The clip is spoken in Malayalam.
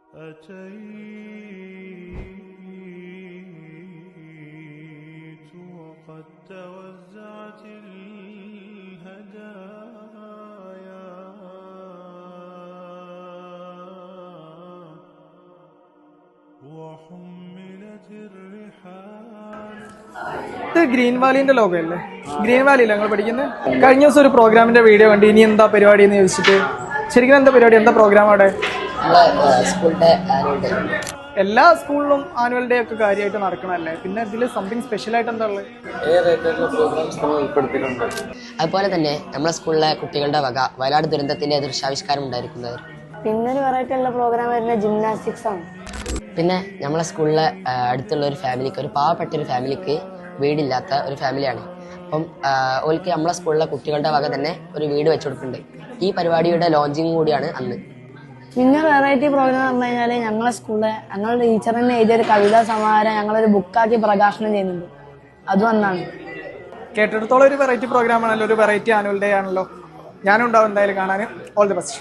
أتيت وقد توزعت الهدايا وحملت الرحال. ഇത് ഗ്രീൻ വാലിന്റെ ലോഗോ അല്ലേ? ഗ്രീൻ വാലിയില്ല ഞങ്ങൾ പഠിക്കുന്നത്. കഴിഞ്ഞ ദിവസം ഒരു പ്രോഗ്രാമിന്റെ വീഡിയോ കണ്ട്. ഇനി എന്താ പരിപാടി എന്ന് ചോദിച്ചിട്ട്, ശരിക്കും എന്താ പരിപാടി, എന്താ പ്രോഗ്രാം അവിടെ? എല്ലാ സ്കൂളിലും ആനുവൽ ഡേ ഒക്കെ കാര്യമായിട്ട് നടക്കണല്ലേ, പിന്നെ ഇതിൽ സംതിങ് സ്പെഷ്യൽ ആയിട്ട് എന്താ ഉള്ളത്? അതുപോലെ തന്നെ നമ്മുടെ സ്കൂളിലെ കുട്ടികളുടെ വക വയനാട് ദുരന്തത്തിന്റെ ദൃശ്യാവിഷ്കാരം ഉണ്ടായിരിക്കുന്നത്. പിന്നെ ഒരു വെറൈറ്റി ഉള്ള പ്രോഗ്രാം വരുന്ന ജിംനാസ്റ്റിക്സ് ആണ്. പിന്നെ നമ്മളെ സ്കൂളിലെ അടുത്തുള്ള ഒരു ഫാമിലിക്ക്, ഒരു പാവപ്പെട്ട ഒരു ഫാമിലിക്ക് വീടില്ലാത്ത ഒരു ഫാമിലിയാണ്. അപ്പം ഓൽക്ക് നമ്മളെ സ്കൂളിലെ കുട്ടികളുടെ വക തന്നെ ഒരു വീട് വെച്ചു കൊടുക്കുന്നുണ്ട്. ഈ പരിപാടിയുടെ ലോഞ്ചിങ് കൂടിയാണ് അന്ന്. പിന്നെ വെറൈറ്റി പ്രോഗ്രാം എന്ന് പറഞ്ഞു കഴിഞ്ഞാൽ ഞങ്ങളെ സ്കൂളിലെ ഞങ്ങളുടെ ടീച്ചർ തന്നെ എഴുതിയൊരു കവിതാ സമാഹാരം ഞങ്ങളൊരു ബുക്കാക്കി പ്രകാശനം ചെയ്യുന്നുണ്ട്. അതും അന്നാണ്. കേട്ടിടത്തോളം ഒരു വെറൈറ്റി പ്രോഗ്രാം ആണല്ലോ, ഒരു വെറൈറ്റി ആനുവൽ ഡേ ആണല്ലോ. ഞാനും ഉണ്ടാവും എന്തായാലും കാണാൻ. All the best.